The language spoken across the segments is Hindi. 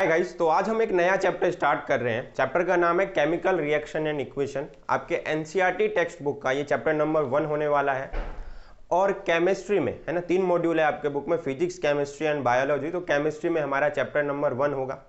हाय गाइस, तो आज हम एक नया चैप्टर स्टार्ट कर रहे हैं। चैप्टर का नाम है केमिकल रिएक्शन एंड इक्वेशन। आपके एनसीईआरटी टेक्स्ट बुक का ये चैप्टर नंबर 1 होने वाला है। और केमिस्ट्री में है ना, 3 मॉड्यूल है आपके बुक में, फिजिक्स, केमिस्ट्री एंड बायोलॉजी। तो केमिस्ट्री में हमारा चैप्टर नंबर 1 होगा।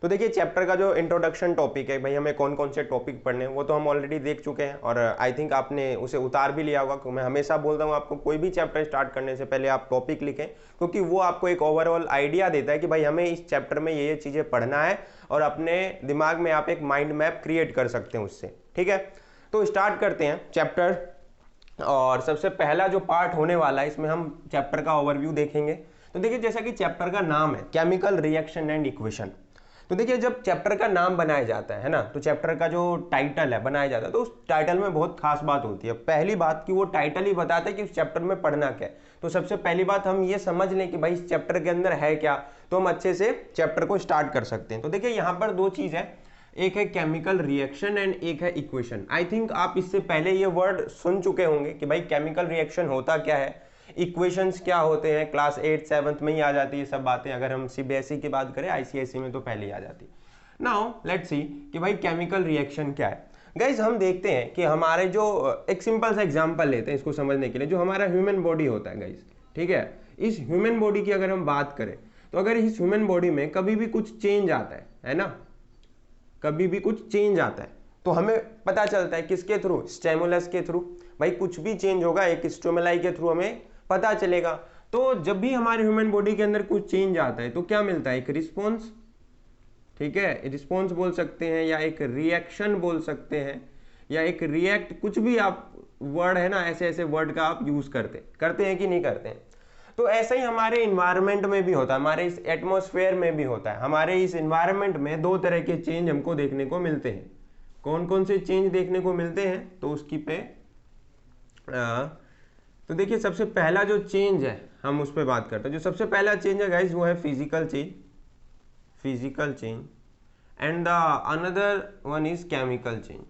तो देखिए, चैप्टर का जो इंट्रोडक्शन टॉपिक है भाई, हमें कौन कौन से टॉपिक पढ़ने हैं वो तो हम ऑलरेडी देख चुके हैं और आई थिंक आपने उसे उतार भी लिया होगा। मैं हमेशा बोलता हूँ आपको, कोई भी चैप्टर स्टार्ट करने से पहले आप टॉपिक लिखें, क्योंकि वो आपको एक ओवरऑल आइडिया देता है कि भाई हमें इस चैप्टर में ये चीज़ें पढ़ना है और अपने दिमाग में आप एक माइंड मैप क्रिएट कर सकते हैं उससे। ठीक है, तो स्टार्ट करते हैं चैप्टर। और सबसे पहला जो पार्ट होने वाला है, इसमें हम चैप्टर का ओवरव्यू देखेंगे। तो देखिए, जैसा कि चैप्टर का नाम है केमिकल रिएक्शन एंड इक्वेशन, तो देखिए जब चैप्टर का नाम बनाया जाता है ना, तो चैप्टर का जो टाइटल है बनाया जाता है, तो उस टाइटल में बहुत खास बात होती है। पहली बात कि वो टाइटल ही बताता है कि उस चैप्टर में पढ़ना क्या है। तो सबसे पहली बात हम ये समझ लें कि भाई इस चैप्टर के अंदर है क्या, तो हम अच्छे से चैप्टर को स्टार्ट कर सकते हैं। तो देखिए, यहाँ पर 2 चीज है, एक है केमिकल रिएक्शन एंड एक है इक्वेशन। आई थिंक आप इससे पहले ये वर्ड सुन चुके होंगे कि भाई केमिकल रिएक्शन होता क्या है, इक्वेशंस क्या होते हैं। क्लास 8 7th में ही आ जाती है सब बातें। अगर हम सीबीएसई की बात करें, आईसीएसई में तो पहले ही आ जाती। नाउ लेट्स सी कि भाई केमिकल रिएक्शन क्या है। गाइज, हम देखते हैं कि हमारे जो एक सिंपल सा एग्जांपल लेते हैं इसको समझने के लिए, जो हमारा ह्यूमन बॉडी होता है गाइज, ठीक है, इस ह्यूमन बॉडी की अगर हम बात करें, तो अगर इस ह्यूमन बॉडी में कभी भी कुछ चेंज आता है ना, कभी भी कुछ चेंज आता है, तो हमें पता चलता है किसके थ्रू, स्टिमुलस के थ्रू। भाई कुछ भी चेंज होगा एक स्टिमुलाई के थ्रू हमें पता चलेगा। तो जब भी हमारे ह्यूमन बॉडी के अंदर कुछ चेंज आता है तो क्या मिलता है, एक रिस्पॉन्स। ठीक है, रिस्पॉन्स बोल सकते हैं या एक रिएक्शन बोल सकते हैं या एक रिएक्ट, कुछ भी आप वर्ड है ना, ऐसे ऐसे वर्ड का आप यूज करते हैं कि नहीं करते हैं। तो ऐसा ही हमारे इन्वायरमेंट में भी होता है, हमारे इस एटमॉस्फेयर में भी होता है। हमारे इस इन्वायरमेंट में 2 तरह के चेंज हमको देखने को मिलते हैं। कौन कौन से चेंज देखने को मिलते हैं, तो उसकी पे तो देखिए, सबसे पहला जो चेंज है हम उस पर बात करते हैं। जो सबसे पहला चेंज है गाइस, वो है physical change and the another one is chemical change.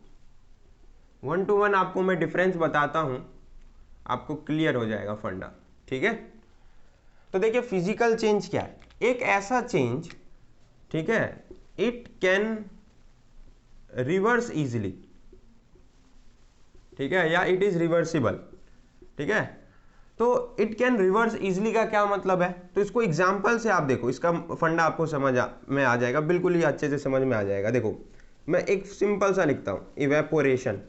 1 to 1 आपको मैं डिफरेंस बताता हूं, आपको क्लियर हो जाएगा फंडा। ठीक है, तो देखिए फिजिकल चेंज क्या है, एक ऐसा चेंज, ठीक है, इट कैन रिवर्स इजिली, ठीक है, या इट इज रिवर्सिबल। ठीक है, तो इट कैन रिवर्स इजिली का क्या मतलब है, तो इसको एग्जांपल से आप देखो, इसका फंडा आपको में आ जाएगा, बिल्कुल ही अच्छे से समझ में आ जाएगा। देखो, मैं एक सिंपल सा लिखता हूं, इवेपोरेशन।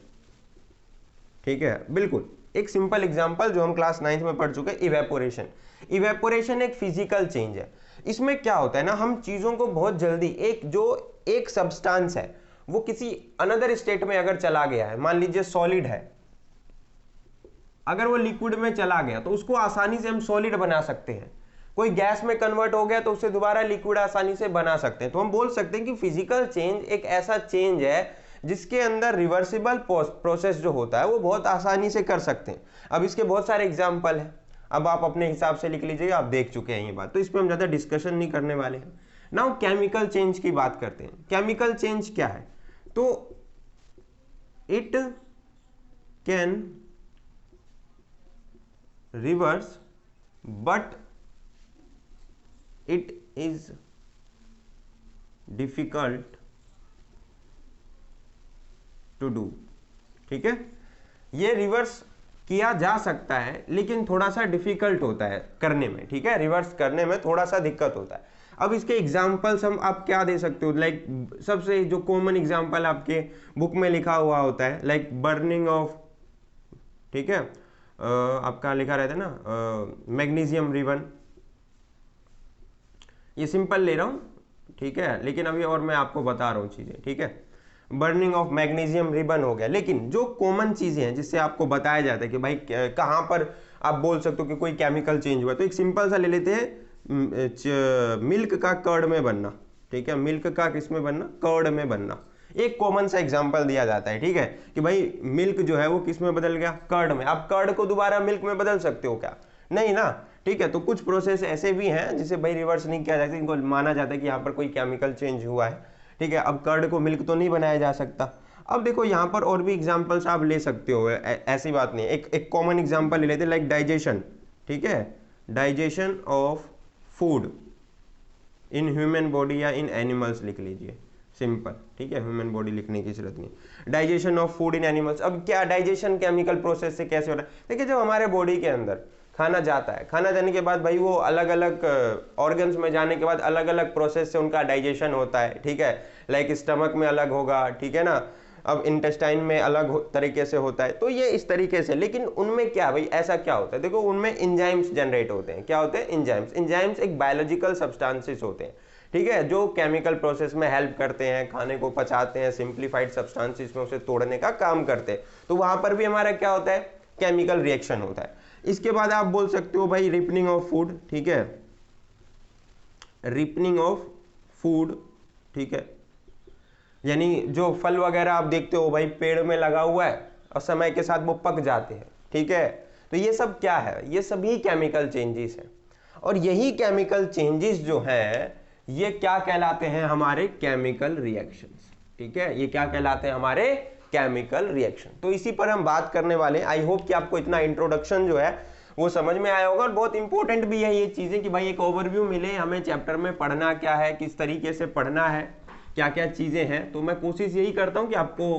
ठीक है, बिल्कुल एक सिंपल एग्जांपल जो हम क्लास 9th में पढ़ चुके हैं, इवेपोरेशन एक फिजिकल चेंज है। इसमें क्या होता है ना, हम चीजों को बहुत जल्दी, एक सब्सटेंस है वो किसी अनदर स्टेट में अगर चला गया है, मान लीजिए सॉलिड है, अगर वो लिक्विड में चला गया तो उसको आसानी से हम सॉलिड बना सकते हैं। कोई गैस में कन्वर्ट हो गया तो उसे दोबारा लिक्विड आसानी से बना सकते हैं। तो हम बोल सकते हैं कि फिजिकल चेंज एक ऐसा चेंज है जिसके अंदर रिवर्सिबल प्रोसेस जो होता है वो बहुत आसानी से कर सकते हैं। अब इसके बहुत सारे एग्जाम्पल हैं, अब आप अपने हिसाब से लिख लीजिएगा, आप देख चुके हैं ये बात, तो इस पर हम ज़्यादा डिस्कशन नहीं करने वाले हैं। नाउ केमिकल चेंज की बात करते हैं। केमिकल चेंज क्या है, तो it can reverse but it is difficult to do. ठीक है, ये रिवर्स किया जा सकता है लेकिन थोड़ा सा डिफिकल्ट होता है करने में। ठीक है, रिवर्स करने में थोड़ा सा दिक्कत होता है। अब इसके एग्जाम्पल्स हम आप क्या दे सकते हो, लाइक सबसे जो कॉमन एग्जाम्पल आपके बुक में लिखा हुआ होता है, लाइक बर्निंग ऑफ, ठीक है, आपका लिखा रहता है ना, मैग्नीशियम रिबन। ये सिंपल ले रहा हूं, ठीक है, लेकिन अभी और मैं आपको बता रहा हूं चीजें। ठीक है, बर्निंग ऑफ मैग्नीशियम रिबन हो गया। लेकिन जो कॉमन चीजें हैं जिससे आपको बताया जाता है कि भाई कहां पर आप बोल सकते हो कि कोई केमिकल चेंज हुआ, तो एक सिंपल सा ले लेते हैं, मिल्क का कर्ड में बनना। ठीक है, मिल्क का किस में बनना, कर्ड में बनना। एक कॉमन सा एग्जांपल दिया जाता है, ठीक है, कि भाई मिल्क जो है वो किस में बदल गया, कर्ड में। आप कर्ड को दोबारा मिल्क में बदल सकते हो क्या, नहीं ना। ठीक है, तो कुछ प्रोसेस ऐसे भी हैं जिसे भाई रिवर्स नहीं किया जा सकता, इनको माना जाता है कि यहाँ पर कोई केमिकल चेंज हुआ है। ठीक है, अब कर्ड को मिल्क तो नहीं बनाया जा सकता। अब देखो यहाँ पर और भी एग्जांपल्स आप ले सकते हो, ऐसी बात नहीं। एक कॉमन एग्जांपल ले लेते हैं, लाइक डाइजेशन। ठीक है, digestion of food. In human body या इन एनिमल्स लिख लीजिए, सिंपल, ठीक है, ह्यूमन बॉडी लिखने की जरूरत नहीं। Digestion of food in animals, अब क्या डाइजेशन केमिकल प्रोसेस से कैसे हो रहा है? देखिए जब हमारे बॉडी के अंदर खाना जाता है, खाना जाने के बाद भाई वो अलग अलग ऑर्गन्स में जाने के बाद अलग अलग प्रोसेस से उनका डाइजेशन होता है, ठीक है, लाइक स्टमक में अलग होगा, ठीक है ना, अब इंटेस्टाइन में अलग तरीके से होता है, तो ये इस तरीके से। लेकिन उनमें क्या भाई, ऐसा क्या होता है, देखो उनमें एंजाइम्स जनरेट होते हैं। क्या होते हैं? एंजाइम्स। एंजाइम्स एक बायोलॉजिकल सब्सटेंसेस होते हैं, ठीक है, जो केमिकल प्रोसेस में हेल्प करते हैं, खाने को पचाते हैं, सिंप्लीफाइड सब्सटेंसेस में उसे तोड़ने का काम करते हैं। तो वहां पर भी हमारा क्या होता है? केमिकल रिएक्शन होता है। इसके बाद आप बोल सकते हो भाई रिपनिंग ऑफ फूड, ठीक है, रिपनिंग ऑफ फूड, ठीक है, यानी जो फल वगैरह आप देखते हो भाई पेड़ में लगा हुआ है और समय के साथ वो पक जाते हैं, ठीक है, तो ये सब क्या है? ये सभी केमिकल चेंजेस हैं। और यही केमिकल चेंजेस जो हैं ये क्या कहलाते हैं? हमारे केमिकल रिएक्शंस, ठीक है, ये क्या कहलाते हैं? हमारे केमिकल रिएक्शन। तो इसी पर हम बात करने वाले हैं। आई होप कि आपको इतना इंट्रोडक्शन जो है वो समझ में आया होगा। और बहुत इंपॉर्टेंट भी है ये चीजें कि भाई एक ओवरव्यू मिले हमें चैप्टर में पढ़ना क्या है, किस तरीके से पढ़ना है, क्या क्या चीजें हैं। तो मैं कोशिश यही करता हूं कि आपको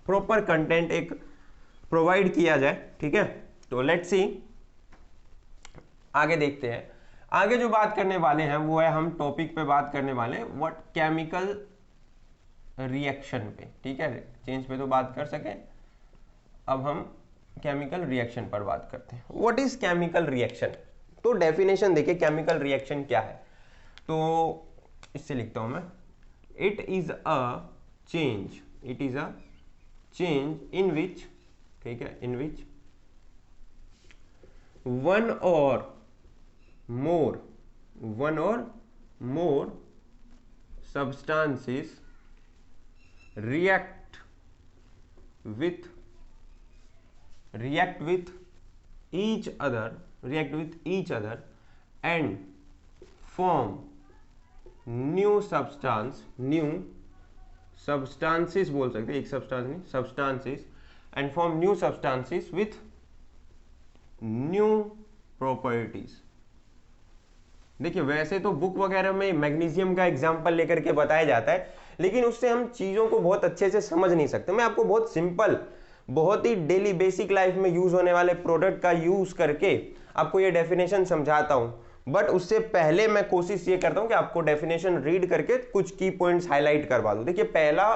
प्रॉपर कंटेंट एक प्रोवाइड किया जाए, ठीक है। तो लेट्स सी, आगे देखते हैं। आगे जो बात करने वाले हैं वो है, हम टॉपिक पे बात करने वाले हैं व्हाट केमिकल रिएक्शन पे, ठीक है, चेंज पे तो बात कर सके, अब हम केमिकल रिएक्शन पर बात करते हैं। What is chemical reaction? तो डेफिनेशन देखिए केमिकल रिएक्शन क्या है, तो इससे लिखता हूं मैं, it is a change, it is a change in which, ठीक है, इन विच one or more substances react with each other and form new substances बोल सकते हैं, एक सब्सटेंस नहीं, substances and form new substances with new properties. देखिए वैसे तो बुक वगैरह में मैग्नीशियम का एग्जांपल लेकर के बताया जाता है, लेकिन उससे हम चीजों को बहुत अच्छे से समझ नहीं सकते। मैं आपको बहुत सिंपल, बहुत ही डेली बेसिक लाइफ में यूज होने वाले प्रोडक्ट का यूज करके आपको ये डेफिनेशन समझाता हूं, बट उससे पहले मैं कोशिश ये करता हूं कि आपको डेफिनेशन रीड करके कुछ की पॉइंट्स हाईलाइट करवा दूं। देखिए पहला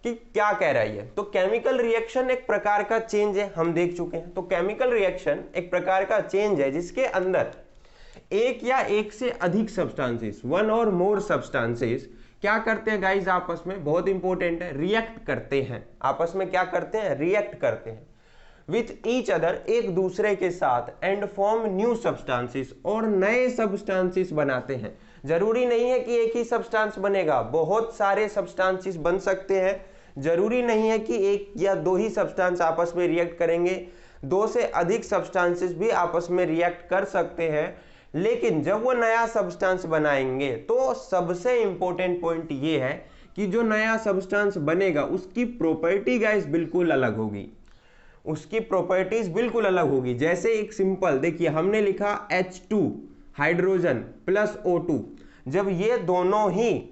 कि क्या कह रहा है, तो केमिकल रिएक्शन एक प्रकार का चेंज है, हम देख चुके हैं। तो केमिकल रिएक्शन एक प्रकार का चेंज है जिसके अंदर एक या एक से अधिक सब्सटेंसेस, वन और मोर सब्सटेंसेस क्या करते हैं गाइस, आपस में, बहुत इंपॉर्टेंट है, रिएक्ट करते हैं। आपस में क्या करते हैं? रिएक्ट करते हैं विथ ईच अदर, एक दूसरे के साथ, एंड फॉर्म न्यू सब्सटेंसेस, और नए सब्सटेंसेस बनाते हैं। जरूरी नहीं है कि एक ही सब्सटेंस बनेगा, बहुत सारे सब्सटेंसेस बन सकते हैं। जरूरी नहीं है कि एक या दो ही सब्सटेंस आपस में रिएक्ट करेंगे, दो से अधिक सब्सटेंसेस भी आपस में रिएक्ट कर सकते हैं। लेकिन जब वो नया सब्सटेंस बनाएंगे तो सबसे इंपॉर्टेंट पॉइंट ये है कि जो नया सब्सटेंस बनेगा उसकी प्रॉपर्टी गाइस बिल्कुल अलग होगी, उसकी प्रॉपर्टीज बिल्कुल अलग होगी। जैसे एक सिंपल देखिए, हमने लिखा H2 हाइड्रोजन प्लस O2, जब ये दोनों ही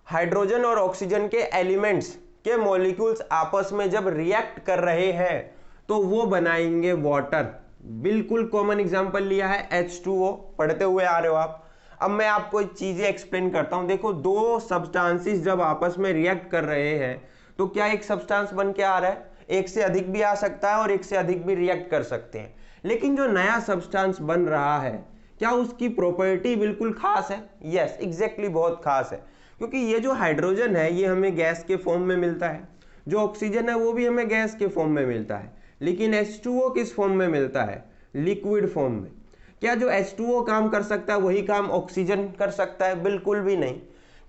हाइड्रोजन और ऑक्सीजन के एलिमेंट्स के मॉलिक्यूल्स आपस में जब रिएक्ट कर रहे हैं तो वो बनाएंगे वाटर। बिल्कुल कॉमन एग्जांपल लिया है H2O, पढ़ते हुए आ रहे हो आप। अब मैं आपको चीजें एक्सप्लेन करता हूं। देखो दो सब्सटेंसेस जब आपस में रिएक्ट कर रहे हैं तो क्या एक सब्सटेंस बन के आ रहा है? एक से अधिक भी आ सकता है और एक से अधिक भी रिएक्ट कर सकते हैं। लेकिन जो नया सब्सटेंस बन रहा है क्या उसकी प्रॉपर्टी बिल्कुल खास है? यस, एग्जैक्टली, बहुत खास है, क्योंकि ये जो हाइड्रोजन है ये हमें गैस के फॉर्म में मिलता है, जो ऑक्सीजन है वो भी हमें गैस के फॉर्म में मिलता है, लेकिन H2O किस फॉर्म में मिलता है? लिक्विड फॉर्म में। क्या जो H2O काम कर सकता है वही काम ऑक्सीजन कर सकता है? बिल्कुल भी नहीं।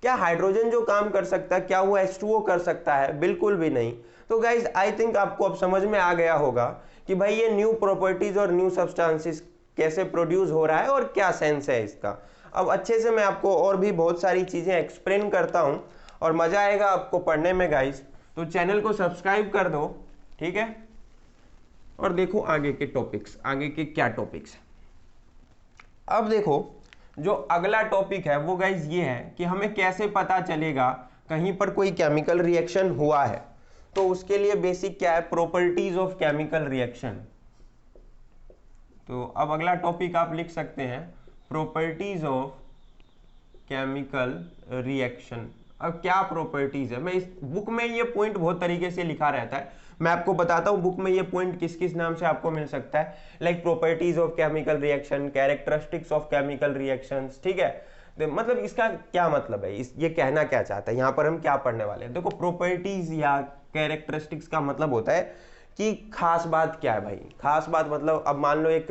क्या हाइड्रोजन जो काम कर सकता है क्या वो H2O कर सकता है? बिल्कुल भी नहीं। तो गाइज आई थिंक आपको अब समझ में आ गया होगा कि भाई ये न्यू प्रॉपर्टीज और न्यू सब्सटेंसेस कैसे प्रोड्यूस हो रहा है और क्या सेंस है इसका। अब अच्छे से मैं आपको और भी बहुत सारी चीजें एक्सप्लेन करता हूं और मजा आएगा आपको पढ़ने में गाइज। तो चैनल को सब्सक्राइब कर दो, ठीक है, और देखो आगे के टॉपिक्स, आगे के क्या टॉपिक्स। अब देखो जो अगला टॉपिक है वो गाइज ये है कि हमें कैसे पता चलेगा कहीं पर कोई केमिकल रिएक्शन हुआ है। तो उसके लिए बेसिक क्या है, प्रॉपर्टीज ऑफ केमिकल रिएक्शन। तो अब अगला टॉपिक आप लिख सकते हैं प्रॉपर्टीज ऑफ केमिकल रिएक्शन। अब क्या प्रॉपर्टीज है, मैं इस बुक में ये पॉइंट बहुत तरीके से लिखा रहता है, मैं आपको बताता हूं बुक में ये पॉइंट किस किस नाम से आपको मिल सकता है, like properties of chemical reaction, characteristics of chemical reactions, ठीक है। तो मतलब इसका क्या मतलब है, ये कहना क्या चाहता है, यहाँ पर हम क्या पढ़ने वाले हैं। देखो प्रॉपर्टीज या कैरेक्टरिस्टिक्स का मतलब होता है कि खास बात क्या है भाई। खास बात मतलब अब मान लो एक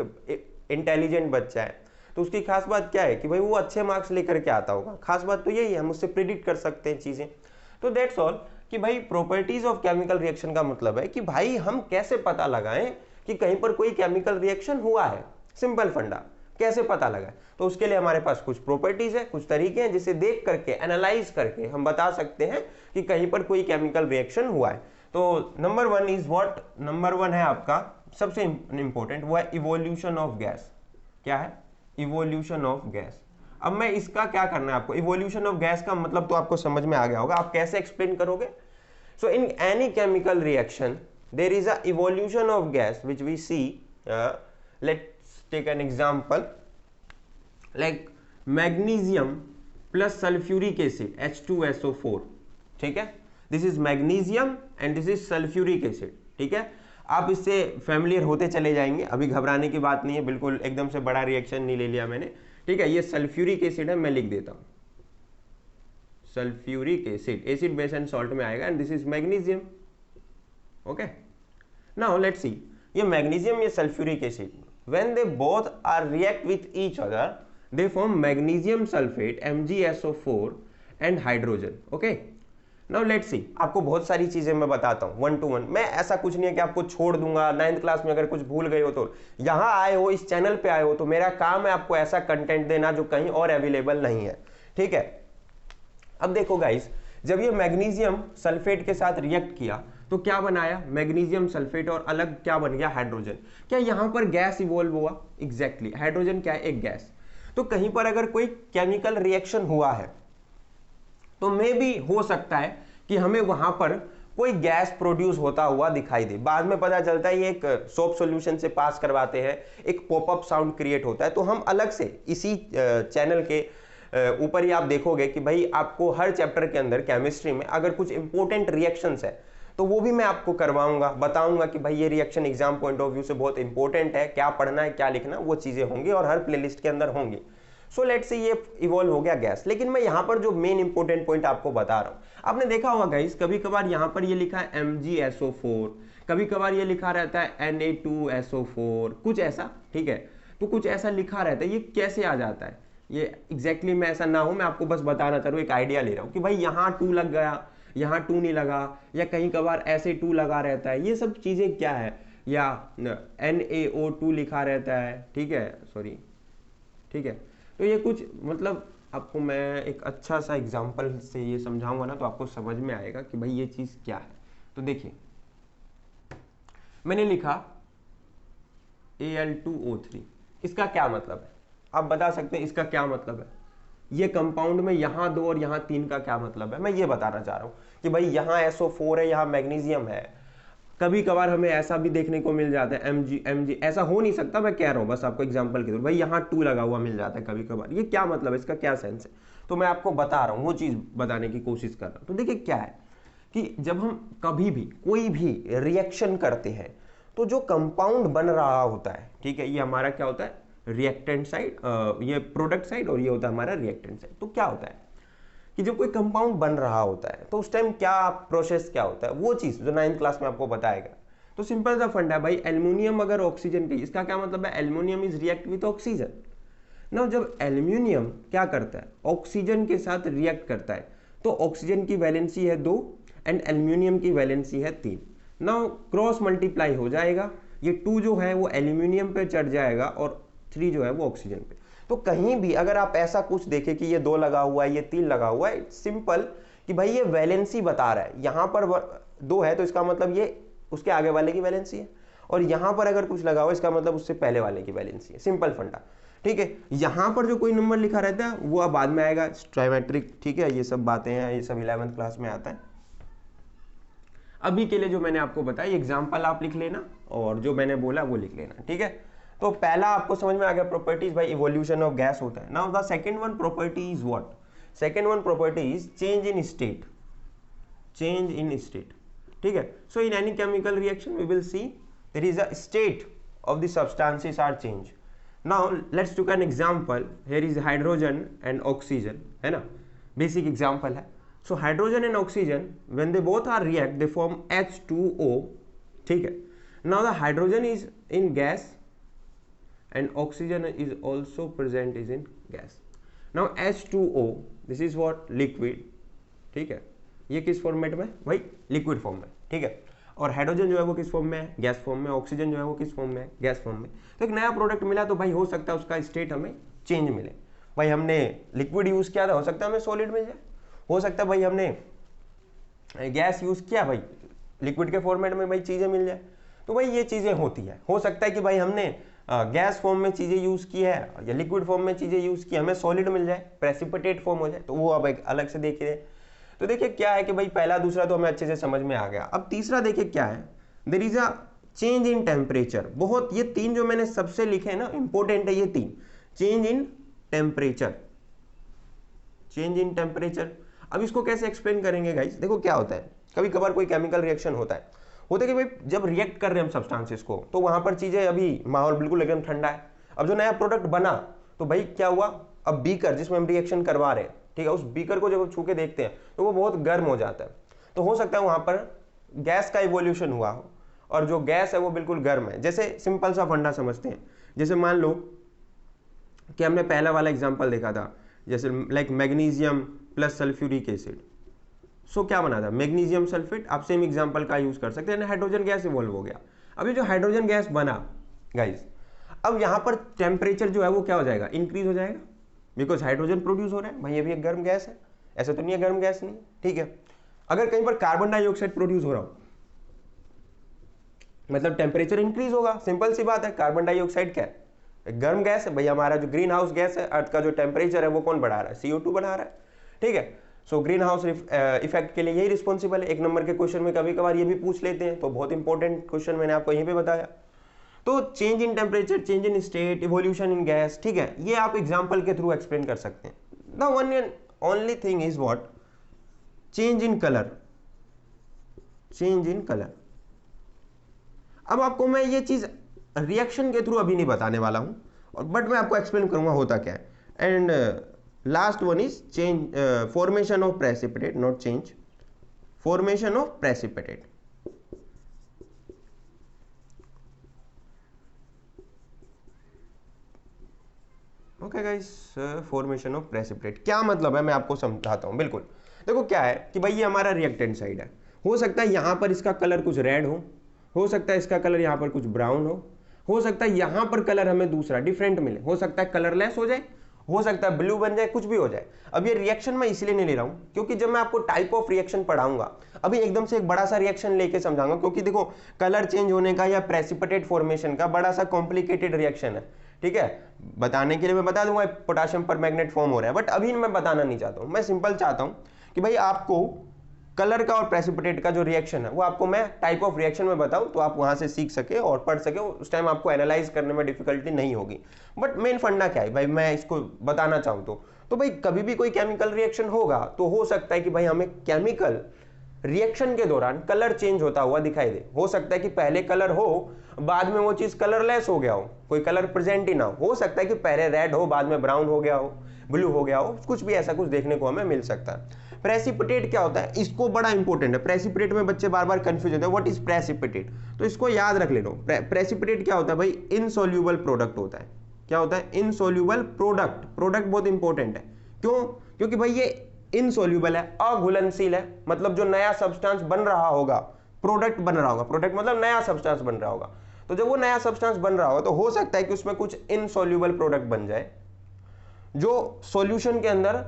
इंटेलिजेंट बच्चा है तो उसकी खास बात क्या है कि भाई वो अच्छे मार्क्स लेकर के आता होगा। खास बात तो यही है, हम उससे प्रिडिक्ट कर सकते हैं चीजें। तो दैट्स ऑल कि भाई प्रॉपर्टीज ऑफ केमिकल रिएक्शन का मतलब है कि भाई हम कैसे पता लगाएं कि कहीं पर कोई केमिकल रिएक्शन हुआ है। सिंपल फंडा, कैसे पता लगाएं। तो उसके लिए हमारे पास कुछ प्रॉपर्टीज है, कुछ तरीके हैं जिसे देख करके एनालाइज करके हम बता सकते हैं कि कहीं पर कोई केमिकल रिएक्शन हुआ है। तो number one is what, number one है आपका सबसे इंपॉर्टेंट, वो है इवोल्यूशन ऑफ गैस। क्या है, इवोल्यूशन ऑफ गैस। अब मैं इसका क्या करना है आपको, इवोल्यूशन ऑफ गैस का मतलब तो आपको समझ में आ गया होगा, आप कैसे एक्सप्लेन करोगे। So in any chemical reaction there is a evolution of gas which we see, let's take an example like magnesium plus sulphuric acid H2SO4, ठीक है। This is magnesium and this is sulphuric acid, ठीक है। आप इससे फैमिलियर होते चले जाएंगे, अभी घबराने की बात नहीं है, बिल्कुल एकदम से बड़ा रिएक्शन नहीं ले लिया मैंने, ठीक है। ये सल्फ्यूरिक एसिड है, मैं लिख देता हूं sulphuric acid, acid base and salt में आएगा, and this is magnesium. Okay, now let's see, ये मैग्नीशियम, ये sulphuric acid, when they both are react with each other they form magnesium sulphate MgSO4 and hydrogen. Okay, now let's see, आपको बहुत सारी चीजें मैं बताता हूं वन टू वन। मैं ऐसा कुछ नहीं है कि आपको छोड़ दूंगा 9th क्लास में, अगर कुछ भूल गए हो तो यहां आए हो, इस चैनल पे आए हो, तो मेरा काम है आपको ऐसा कंटेंट देना जो कहीं और अवेलेबल नहीं है, ठीक है। अब देखो गाइस, जब ये मैग्नीशियम सल्फेट के साथ रिएक्ट किया तो क्या बनाया, मैग्नीशियम सल्फेट, और अलग क्या बन गया, हाइड्रोजन। क्या यहां पर गैस इवॉल्व हुआ, एग्जैक्टली हाइड्रोजन क्या है, एक गैस। तो कहीं पर अगर कोई केमिकल रिएक्शन हुआ है तो मे भी हो सकता है कि हमें वहां पर कोई गैस प्रोड्यूस होता हुआ दिखाई दे। बाद में पता चलता है ये एक सोप सॉल्यूशन से पास करवाते हैं, एक पॉपअप साउंड क्रिएट होता है। तो हम अलग से इसी चैनल के ऊपर ही आप देखोगे कि भाई आपको हर चैप्टर के अंदर केमिस्ट्री में अगर कुछ इंपॉर्टेंट रिएक्शंस है तो वो भी मैं आपको करवाऊंगा, बताऊंगा कि भाई ये reaction exam point of view से बहुत इंपॉर्टेंट है, क्या पढ़ना है क्या लिखना, वो चीजें होंगी और हर प्लेलिस्ट के अंदर होंगी। सो लेट्स से ये इवॉल्व हो गया गैस। लेकिन मैं यहां पर जो मेन इंपॉर्टेंट पॉइंट आपको बता रहा हूं, आपने देखा होगा गाइस, कभी कभार यहां पर ये लिखा है MgSO4, कभी कभार ये लिखा रहता है Na2SO4, कुछ ऐसा, ठीक है। तो कुछ ऐसा लिखा रहता है, ये कैसे आ जाता है, ये एग्जैक्टली मैं ऐसा ना हो, मैं आपको बस बताना चाह रहा हूं, एक आइडिया ले रहा हूं कि भाई यहाँ 2 लग गया, यहाँ 2 नहीं लगा, या कहीं कभार ऐसे 2 लगा रहता है, ये सब चीजें क्या है, या NaO2 लिखा रहता है, ठीक है, सॉरी, ठीक है। तो ये कुछ मतलब आपको मैं एक अच्छा सा एग्जांपल से ये समझाऊंगा ना तो आपको समझ में आएगा कि भाई ये चीज क्या है। तो देखिए, मैंने लिखा Al2O3, इसका क्या मतलब है, आप बता सकते हैं इसका क्या मतलब है। ये कंपाउंड में यहाँ 2 और यहाँ 3 का क्या मतलब है, मैं ये बताना चाह रहा हूँ कि भाई यहाँ SO4 है, यहाँ मैग्नीशियम है। कभी कभार हमें ऐसा भी देखने को मिल जाता है Mg, ऐसा हो नहीं सकता, मैं कह रहा हूँ बस आपको एग्जांपल के तौर भाई यहाँ 2 लगा हुआ मिल जाता है कभी कभार। ये क्या मतलब है, इसका क्या सेंस है, तो मैं आपको बता रहा हूँ, वो चीज बताने की कोशिश कर रहा हूँ। तो देखिए क्या है कि जब हम कभी भी कोई भी रिएक्शन करते हैं तो जो कंपाउंड बन रहा होता है, ठीक है, ये हमारा क्या होता है, रिएक्टेंट साइड, ये प्रोडक्ट साइड, और ये होता है हमारा रिएक्टेंट साइड। तो क्या होता है कि जब कोई कंपाउंड बन रहा होता है तो उस टाइम क्या प्रोसेस क्या होता है, वो चीज जो 9th क्लास में आपको बताएगा। तो सिंपल सा फंडा है भाई, एल्युमिनियम अगर ऑक्सीजन की, इसका क्या मतलब है, aluminium is react with oxygen. ना जब एल्युमिनियम क्या करता है, ऑक्सीजन के साथ रिएक्ट करता है, तो ऑक्सीजन की वैलेंसी है 2 एंड एल्युमिनियम की वैलेंसी है 3। नाउ क्रॉस मल्टीप्लाई हो जाएगा, ये 2 जो है वो एल्युमिनियम पे चढ़ जाएगा और 3 जो है वो ऑक्सीजन पे। तो कहीं भी अगर आप ऐसा कुछ देखें कि ये 2 लगा हुआ है, ये 3 लगा हुआ है, सिंपल कि भाई ये वैलेंसी बता रहा है। यहां पर 2 है तो इसका मतलब ये उसके आगे वाले की वैलेंसी है, और यहां पर अगर कुछ लगा हुआ इसका मतलब उससे पहले वाले की वैलेंसी है। सिंपल फंडा, ठीक है। यहाँ पर जो कोई नंबर लिखा रहता है वो अब बाद में आएगा, ट्राइमेट्रिक, ठीक है, ये सब बातें हैं, ये सब 11th क्लास में आता है। अभी के लिए जो मैंने आपको बताया एग्जाम्पल आप लिख लेना और जो मैंने बोला वो लिख लेना, ठीक है। तो पहला आपको समझ में आ गया प्रॉपर्टीज भाई, इवोल्यूशन ऑफ गैस होता है। Now the second one property is what, second one property is change in state, change in state, ठीक है। So in any chemical reaction we will see there is a state of the substances are change. Now let's take an example, here is hydrogen and oxygen, है ना, बेसिक एग्जांपल है। So hydrogen and oxygen, when they both are react, they form H2O, ठीक है। Now the hydrogen is in gas and oxygen is also present is in gas. Now H2O, this is what liquid, ठीक है। ये किस फॉर्मेट में भाई, लिक्विड फॉर्म में, ठीक है। और हाइड्रोजन जो है वो किस फॉर्म में है, गैस फॉर्म में। ऑक्सीजन जो है वो किस फॉर्म में है, गैस फॉर्म में। तो एक नया प्रोडक्ट मिला तो भाई हो सकता है उसका स्टेट हमें चेंज मिले। भाई हमने लिक्विड यूज किया था, हो सकता है हमें सॉलिड मिल जाए। हो सकता है भाई हमने गैस यूज किया, भाई लिक्विड के फॉर्मेट में भाई चीजें मिल जाए। तो भाई ये चीजें होती है। हो सकता है कि भाई हमने गैस फॉर्म में चीजें यूज की है या लिक्विड फॉर्म में चीजें यूज की, हमें सॉलिड मिल जाए, प्रेसिपिटेट फॉर्म हो जाए, तो वो अब एक अलग से देखिए। तो देखिए क्या है कि भाई पहला दूसरा तो हमें अच्छे से समझ में आ गया। अब तीसरा देखिए क्या है, there is a change in temperature. बहुत, ये तीन जो मैंने सबसे लिखे हैं ना, इंपॉर्टेंट है ये तीन, change in temperature, change in temperature. अब इसको कैसे एक्सप्लेन करेंगे गाइस, देखो क्या होता है, कभी कभार कोई केमिकल रिएक्शन होता है कि भाई जब रिएक्ट कर रहे हैं हम सब्सटेंसेस को, तो वहां पर चीजें, अभी माहौल बिल्कुल एकदम ठंडा है। अब जो नया प्रोडक्ट बना तो भाई क्या हुआ, अब बीकर जिसमें हम रिएक्शन करवा रहे हैं, ठीक है, उस बीकर को जब छू के देखते हैं तो वो बहुत गर्म हो जाता है। तो हो सकता है वहां पर गैस का इवोल्यूशन हुआ हो और जो गैस है वो बिल्कुल गर्म है। जैसे सिंपल सा फंडा समझते हैं, जैसे मान लो कि हमने पहला वाला एग्जाम्पल देखा था, जैसे like magnesium plus sulphuric acid. So क्या बना था, मैग्नीशियम सल्फेट। आप सेम एग्जांपल का यूज कर सकते हैं, हाइड्रोजन गैस इवॉल्व हो गया। अभी जो हाइड्रोजन गैस बना गाइस, अब यहां पर टेम्परेचर जो है वो क्या हो जाएगा, इंक्रीज हो जाएगा, बिकॉज हाइड्रोजन प्रोड्यूस हो रहा है। भाई ये भी एक गर्म गैस है, ऐसा तो नहीं है गर्म गैस नहीं, ठीक है। अगर कहीं पर कार्बन डाइऑक्साइड प्रोड्यूस हो रहा हो, मतलब टेम्परेचर इंक्रीज होगा, सिंपल सी बात है। कार्बन डाइऑक्साइड क्या है, गर्म गैस है भैया। हमारा जो ग्रीन हाउस गैस है, अर्थ का जो टेम्परेचर है वो कौन बढ़ा रहा है, CO2 बढ़ा रहा है, ठीक है। सो ग्रीन हाउस इफेक्ट के लिए यही रिस्पॉन्सिबल है। एक नंबर के क्वेश्चन में कभी कभार ये भी पूछ लेते हैं, तो बहुत इंपॉर्टेंट क्वेश्चन मैंने आपको यहीं पे बताया। तो change in temperature, change in state, evolution in gas, ठीक है, ये आप एग्जाम्पल के थ्रू एक्सप्लेन कर सकते हैं। The one and only thing is what, change in colour, change in colour. अब आपको मैं ये चीज रिएक्शन के थ्रू अभी नहीं बताने वाला हूं, और बट मैं आपको एक्सप्लेन करूंगा होता क्या है। And last one is change, formation of precipitate, not change, formation of precipitate. Okay guys, formation of precipitate क्या मतलब है मैं आपको समझाता हूं। बिल्कुल देखो क्या है कि भाई ये हमारा रिएक्टेंट साइड है। हो सकता है यहां पर इसका कलर कुछ रेड हो सकता है इसका कलर यहां पर कुछ ब्राउन हो सकता है यहां पर कलर हमें दूसरा डिफरेंट मिले, हो सकता है कलरलेस हो जाए, हो सकता है ब्लू बन जाए, कुछ भी हो जाए। अब ये रिएक्शन मैं इसलिए नहीं ले रहा हूं क्योंकि जब मैं आपको टाइप ऑफ रिएक्शन पढ़ाऊंगा, अभी एकदम से एक बड़ा सा रिएक्शन लेके समझाऊंगा, क्योंकि देखो कलर चेंज होने का या प्रेसिपिटेट फॉर्मेशन का बड़ा सा कॉम्प्लिकेटेड रिएक्शन है, ठीक है। बताने के लिए मैं बता दूंगा पोटेशियम पर मैग्नेट फॉर्म हो रहा है, बट अभी मैं बताना नहीं चाहता हूं। मैं सिंपल चाहता हूं कि भाई आपको कलर का और प्रेसिपिटेट का जो रिएक्शन है वो आपको मैं टाइप ऑफ रिएक्शन में बताऊं, तो आप वहां से सीख सके और पढ़ सके, उस टाइम आपको एनालाइज करने में डिफिकल्टी नहीं होगी। बट मेन फंडा क्या है भाई, मैं इसको बताना चाहूं तो भाई कभी भी कोई केमिकल रिएक्शन होगा तो हो सकता है कि भाई हमें केमिकल रिएक्शन के दौरान कलर चेंज होता हुआ दिखाई दे। हो सकता है कि पहले कलर हो, बाद में वो चीज कलरलेस हो गया हो, कोई कलर प्रेजेंट ही ना हो सकता है कि पहले रेड हो, बाद में ब्राउन हो गया हो, ब्लू हो गया हो, कुछ भी ऐसा कुछ देखने को हमें मिल सकता है। प्रेसिपिटेट क्या होता है, इसको बड़ा इंपॉर्टेंट है। प्रेसिपिटेट में बच्चे बार बार कंफ्यूज होते हैं, व्हाट इज प्रेसिपिटेट, तो इसको याद रख लेना। प्रेसिपिटेट क्या होता है भाई, इनसोल्यूबल प्रोडक्ट होता है। क्या होता है, इनसोल्यूबल प्रोडक्ट। प्रोडक्ट बहुत इंपॉर्टेंट है, क्यों, क्योंकि भाई ये इनसोल्यूबल है, अघुलनशील है, मतलब जो नया सब्सटेंस बन रहा होगा, प्रोडक्ट बन रहा होगा, प्रोडक्ट मतलब नया सब्सटेंस बन रहा होगा, तो जब वो नया सब्सटेंस बन रहा होगा तो हो सकता है कि उसमें कुछ इनसोल्यूबल प्रोडक्ट बन जाए जो सॉल्यूशन के अंदर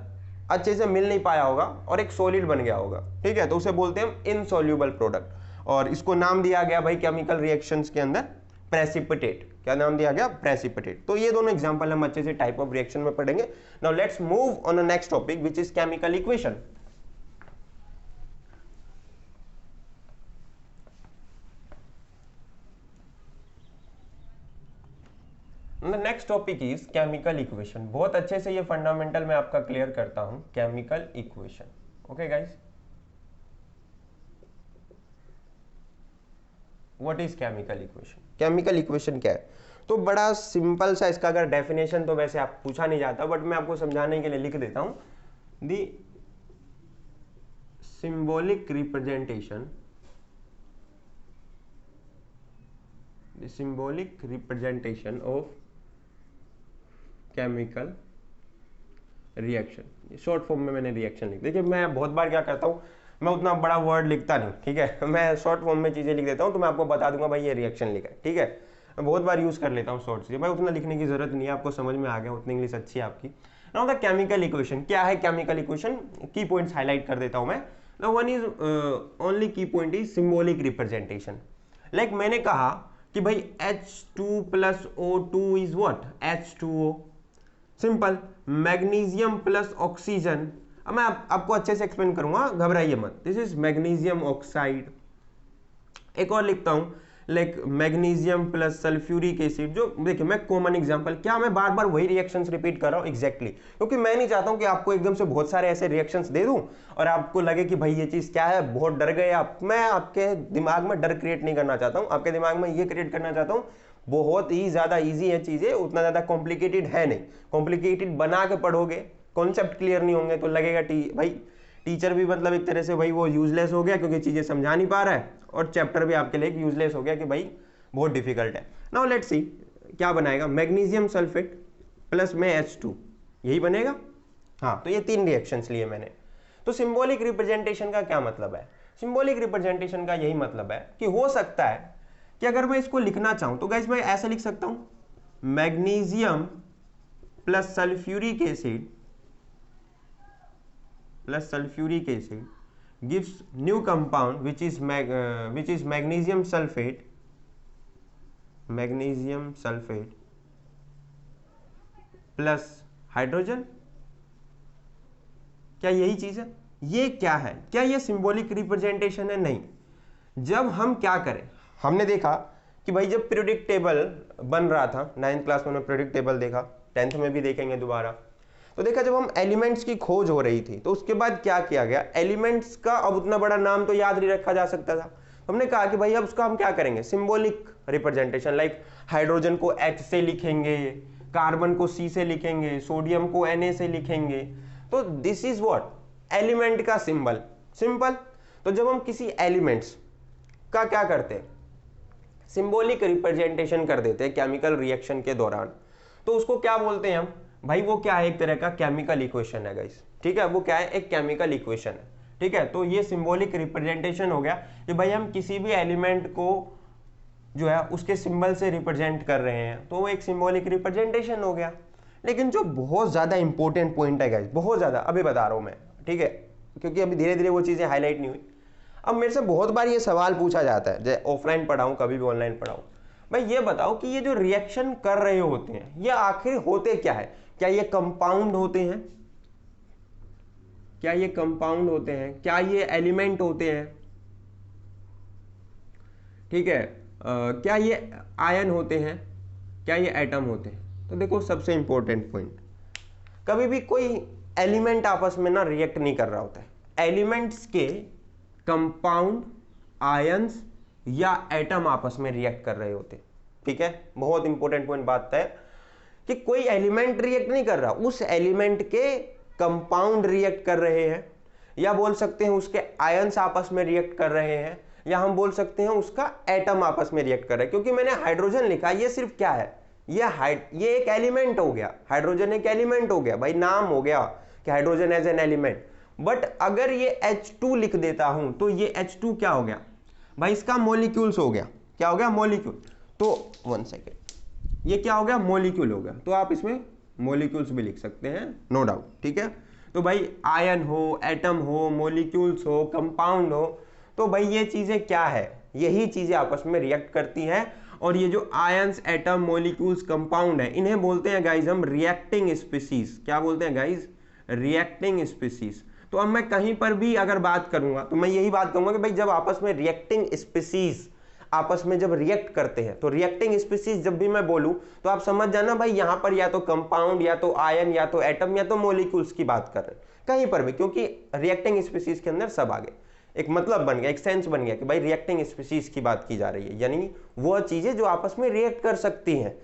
अच्छे से मिल नहीं पाया होगा और एक सॉलिड बन गया होगा, ठीक है, तो उसे बोलते हैं इनसोल्यूबल प्रोडक्ट। और इसको नाम दिया गया भाई केमिकल रिएक्शंस के अंदर प्रेसिपिटेट। क्या नाम दिया गया? प्रेसिपिटेट। तो ये दोनों एग्जांपल हम अच्छे से टाइप ऑफ रिएक्शन में पढ़ेंगे। Now let's move on the next topic which is chemical equation. Next topic is chemical equation. बहुत अच्छे से ये फंडामेंटल मैं आपका क्लियर करता हूं, chemical equation. Okay guys, what is chemical equation? Chemical equation क्या है? तो बड़ा सिंपल सा इसका अगर डेफिनेशन तो वैसे आप पूछा नहीं जाता, बट मैं आपको समझाने के लिए लिख देता हूं। The symbolic representation, the symbolic representation of chemical reaction. Short form में मैंने रिएक्शन लिख। देखिए मैं बहुत बार क्या करता हूँ, मैं उतना बड़ा वर्ड लिखता नहीं, ठीक है, मैं शॉर्ट फॉर्म में चीजें लिख देता हूँ, तो मैं आपको बता दूंगा भाई ये रिएक्शन लिखा है, ठीक है। मैं बहुत बार यूज कर लेता हूँ शॉर्ट चीजें, भाई उतना लिखने की जरूरत नहीं है, आपको समझ में आ गया, उतनी इंग्लिश अच्छी है आपकी। नाउ द केमिकल इक्वेशन, क्या है केमिकल इक्वेशन? की पॉइंट्स हाईलाइट कर देता हूं मैं। नाउ वन इज ओनली की point is symbolic representation. Like मैंने कहा कि भाई H2 plus O2 is what? H2O। Simple. Magnesium plus oxygen, अब मैं आपको अच्छे से एक्सप्लेन करूंगा, घबराइए मत। This is magnesium oxide. एक और लिखता हूं, like magnesium plus sulphuric acid. जो देखिए मैं कॉमन एग्जांपल, क्या मैं बार बार वही रिएक्शंस रिपीट कर रहा हूं? एग्जैक्टली, क्योंकि मैं नहीं चाहता हूं कि आपको एकदम से बहुत सारे ऐसे रिएक्शंस दे दूं और आपको लगे कि भाई ये चीज क्या है, बहुत डर गए आप। मैं आपके दिमाग में डर क्रिएट नहीं करना चाहता हूं, आपके दिमाग में ये क्रिएट करना चाहता हूं बहुत ही ज्यादा ईजी है चीजें, उतना ज्यादा कॉम्प्लिकेटेड है नहीं। कॉम्प्लिकेटेड बना के पढ़ोगे, कॉन्सेप्ट क्लियर नहीं होंगे तो लगेगा भाई टीचर भी मतलब एक तरह से भाई वो यूजलेस हो गया क्योंकि चीजें समझा नहीं पा रहा है, और चैप्टर भी आपके लिए यूजलेस हो गया कि भाई बहुत डिफिकल्ट है। नाउ लेट्स सी क्या बनाएगा। मैग्नीशियम सल्फेट प्लस में H2, यही बनेगा। हाँ, तो ये तीन रिएक्शंस लिए मैंने। तो सिंबॉलिक रिप्रेजेंटेशन का क्या मतलब है? सिंबॉलिक रिप्रेजेंटेशन का यही मतलब है कि हो सकता है कि अगर मैं इसको लिखना चाहूं तो गाइस मैं ऐसे लिख सकता हूं, magnesium plus sulphuric acid gives new compound which is magnesium sulfate plus hydrogen. क्या यही चीज है? ये क्या है? क्या ये सिंबॉलिक रिप्रेजेंटेशन है? नहीं। जब हम क्या करें, हमने देखा कि भाई जब पीरियोडिक टेबल बन रहा था, 9th क्लास में पीरियोडिक टेबल देखा, 10th में भी देखेंगे दोबारा, तो देखा जब हम एलिमेंट्स की खोज हो रही थी तो उसके बाद क्या किया गया, एलिमेंट्स का अब उतना बड़ा नाम तो याद नहीं रखा जा सकता था। हमने कहा कि भाई अब उसका हम क्या करेंगे, सिंबॉलिक रिप्रेजेंटेशन। लाइक हाइड्रोजन को H से लिखेंगे, कार्बन को C से लिखेंगे, सोडियम को Na से लिखेंगे। तो दिस इज व्हाट, एलिमेंट का सिंबल। सिंपल। तो जब हम किसी एलिमेंट्स का क्या करते हैं, सिंबॉलिक रिप्रेजेंटेशन कर देते हैं केमिकल रिएक्शन के दौरान, तो उसको क्या बोलते हैं हम? भाई वो क्या है, एक तरह का केमिकल इक्वेशन है गाइस, ठीक है। वो क्या है, एक केमिकल इक्वेशन है, ठीक है। तो ये सिंबॉलिक रिप्रेजेंटेशन हो गया कि भाई हम किसी भी एलिमेंट को जो है उसके सिंबल से रिप्रेजेंट कर रहे हैं, तो वो एक सिंबॉलिक रिप्रेजेंटेशन हो गया। लेकिन जो बहुत ज्यादा इंपॉर्टेंट पॉइंट है गाइस, बहुत ज्यादा, अभी बता रहा हूं मैं, ठीक है, क्योंकि अभी धीरे धीरे वो चीजें हाईलाइट नहीं हुई। अब मेरे से बहुत बार ये सवाल पूछा जाता है, जैसे ऑफलाइन पढ़ाऊं कभी भी ऑनलाइन पढ़ाऊं, भाई ये बताओ कि ये जो रिएक्शन कर रहे होते हैं ये आखिर होते क्या है? क्या ये कंपाउंड होते हैं? क्या ये कंपाउंड होते हैं? क्या ये एलिमेंट होते हैं? ठीक है, क्या ये आयन होते हैं? क्या ये एटम होते हैं? तो देखो सबसे इंपॉर्टेंट पॉइंट, कभी भी कोई एलिमेंट आपस में ना रिएक्ट नहीं कर रहा होता है। एलिमेंट्स के कंपाउंड, आयंस या एटम आपस में रिएक्ट कर रहे होते हैं, ठीक है। बहुत इंपॉर्टेंट पॉइंट बात है कि कोई एलिमेंट रिएक्ट नहीं कर रहा, उस एलिमेंट के कंपाउंड रिएक्ट कर रहे हैं, या बोल सकते हैं उसके आयंस आपस में रिएक्ट कर रहे हैं, या हम बोल सकते हैं उसका एटम आपस में रिएक्ट कर रहा है। क्योंकि मैंने हाइड्रोजन लिखा, ये सिर्फ क्या है, ये एक एलिमेंट हो गया, हाइड्रोजन एक एलिमेंट हो गया, भाई नाम हो गया कि hydrogen as an element. But अगर ये H2 लिख देता हूं तो ये H2 क्या हो गया भाई, इसका मॉलिक्यूल्स हो गया। क्या हो गया? मॉलिक्यूल। तो 1 सेकेंड, ये क्या हो गया? मॉलिक्यूल हो गया। तो आप इसमें मॉलिक्यूल्स भी लिख सकते हैं, नो डाउट, ठीक है। तो भाई आयन हो, एटम हो, मॉलिक्यूल्स हो, कंपाउंड हो, तो भाई ये चीजें क्या है, यही चीजें आपस में रिएक्ट करती हैं और ये जो आयंस, एटम, मॉलिक्यूल्स, कंपाउंड है, इन्हें बोलते हैं गाइज हम रिएक्टिंग स्पीसीज। क्या बोलते हैं गाइज? Reacting species. तो अब मैं कहीं पर भी अगर बात करूंगा तो मैं यही बात कहूंगा कि भाई जब आपस में रिएक्टिंग स्पीसीज आपस में जब रिएक्ट करते हैं, तो रिएक्टिंग स्पीसीज जब भी मैं बोलूं तो आप समझ जाना भाई यहां पर या तो कंपाउंड, या तो आयन, या तो एटम, या तो मॉलिक्यूल्स की बात कर रहे हैं, कहीं पर भी, क्योंकि रिएक्टिंग स्पीसीज के अंदर सब आ गए। एक मतलब बन गया, एक सेंस बन गया कि भाई रिएक्टिंग स्पीसीज की बात की जा रही है, यानी वो चीजें जो आपस में रिएक्ट कर सकती हैं।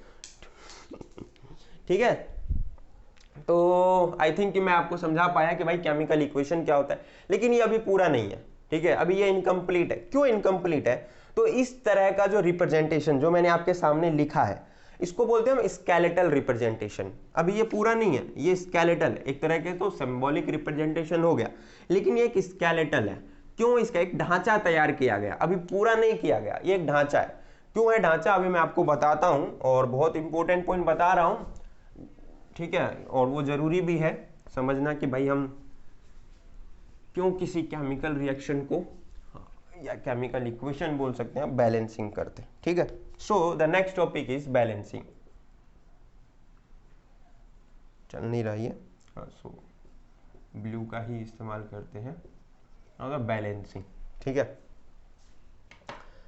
ठीक है, तो आई थिंक कि मैं आपको समझा पाया कि भाई केमिकल इक्वेशन क्या होता है, लेकिन ये अभी पूरा नहीं है। ठीक है, अभी ये इनकम्प्लीट है। क्यों इनकम्प्लीट है? तो इस तरह का जो रिप्रेजेंटेशन जो मैंने आपके सामने लिखा है, इसको बोलते हैं हम स्केलेटल रिप्रेजेंटेशन। अभी ये पूरा नहीं है, ये स्केलेटल, एक तरह के तो सिंबॉलिक रिप्रेजेंटेशन हो गया, लेकिन ये एक स्केलेटल है। क्यों? इसका एक ढांचा तैयार किया गया, अभी पूरा नहीं किया गया, ये एक ढांचा है। क्यों है ढांचा, अभी मैं आपको बताता हूं, और बहुत इंपॉर्टेंट पॉइंट बता रहा हूं। ठीक है, और वो जरूरी भी है समझना कि भाई हम क्यों किसी केमिकल रिएक्शन को, या केमिकल इक्वेशन बोल सकते हैं, बैलेंसिंग करते हैं। ठीक है, so the next topic is balancing. चल नहीं रही है, हाँ, सो ब्लू का ही इस्तेमाल करते हैं, और बैलेंसिंग। ठीक है,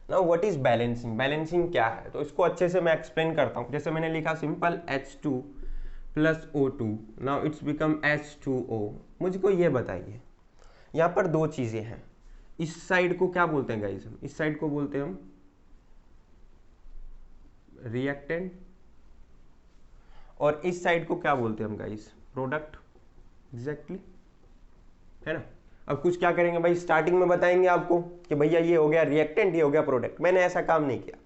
now what is balancing? Balancing क्या है, तो इसको अच्छे से मैं एक्सप्लेन करता हूं। जैसे मैंने लिखा simple H2 plus O2, now it's become H2O। मुझको ये बताइए, यहाँ पर दो चीजें हैं, इस साइड को क्या बोलते हैं गाइस? हम इस साइड को बोलते हैं हम रिएक्टेंट, और इस साइड को क्या बोलते हैं हम गाइस? प्रोडक्ट। एग्जैक्टली, है ना। अब कुछ क्या करेंगे भाई, स्टार्टिंग में बताएंगे आपको कि भैया ये हो गया रिएक्टेंट, ये हो गया प्रोडक्ट। मैंने ऐसा काम नहीं किया।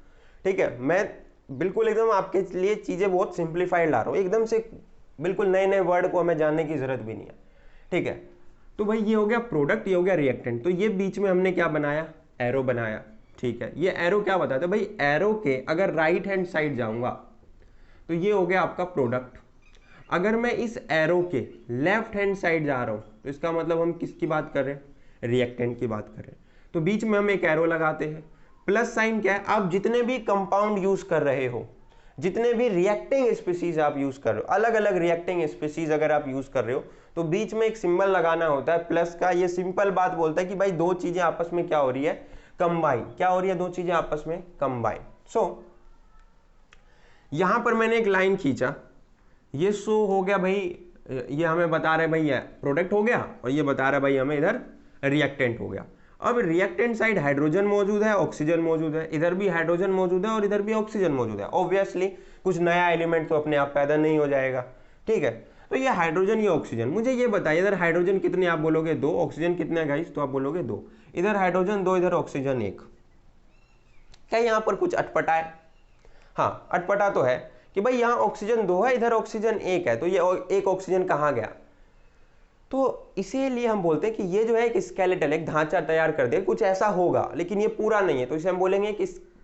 ठीक है, मैं बिल्कुल एकदम आपके लिए चीजें बहुत सिंप्लीफाइड ला रहा हूँ, एकदम से बिल्कुल नए नए वर्ड को हमें जानने की जरूरत भी नहीं है। ठीक है, तो भाई ये हो गया प्रोडक्ट, ये हो गया रिएक्टेंट, तो ये बीच में हमने क्या बनाया? एरो बनाया। ठीक है, ये एरो क्या बताता है भाई? एरो के अगर राइट हैंड साइड जाऊंगा तो ये हो गया आपका प्रोडक्ट। अगर मैं इस एरो के लेफ्ट हैंड साइड जा रहा हूं तो इसका मतलब हम किसकी बात कर रहे हैं? रिएक्टेंट की बात कर रहे हैं। तो बीच में हम एक एरो लगाते हैं। प्लस साइन क्या है? आप जितने भी कंपाउंड यूज कर रहे हो, जितने भी रिएक्टिंग स्पीसीज आप यूज कर रहे हो, अलग अलग रिएक्टिंग स्पीसीज अगर आप यूज कर रहे हो, तो बीच में एक सिंबल लगाना होता है प्लस का। ये सिंपल बात बोलता है कि भाई दो चीजें आपस में क्या हो रही है? कंबाइन। क्या हो रही है? दो चीजें आपस में कंबाइन। सो यहां पर मैंने एक लाइन खींचा, ये शो हो गया भाई, ये हमें बता रहे भाई प्रोडक्ट हो गया, और ये बता रहा है भाई हमें इधर रिएक्टेंट हो गया। अब रिएक्टेंट साइड हाइड्रोजन मौजूद है, ऑक्सीजन मौजूद है, इधर भी हाइड्रोजन मौजूद है और इधर भी ऑक्सीजन मौजूद है। ऑब्वियसली कुछ नया एलिमेंट तो अपने आप पैदा नहीं हो जाएगा। ठीक है, तो ये हाइड्रोजन, ये ऑक्सीजन। मुझे ये बताइए, इधर हाइड्रोजन कितने? आप बोलोगे 2। ऑक्सीजन कितने गाइस? तो आप बोलोगे 2। इधर हाइड्रोजन 2, इधर ऑक्सीजन 1। क्या यहाँ पर कुछ अटपटा है? हाँ, अटपटा तो है कि भाई यहाँ ऑक्सीजन 2 है, इधर ऑक्सीजन 1 है, तो ये एक ऑक्सीजन कहाँ गया? तो इसीलिए हम बोलते हैं कि ये जो है एक स्केलेटल, एक ढांचा तैयार कर दे, कुछ ऐसा होगा, लेकिन ये पूरा नहीं है, तो इसे हम बोलेंगे कि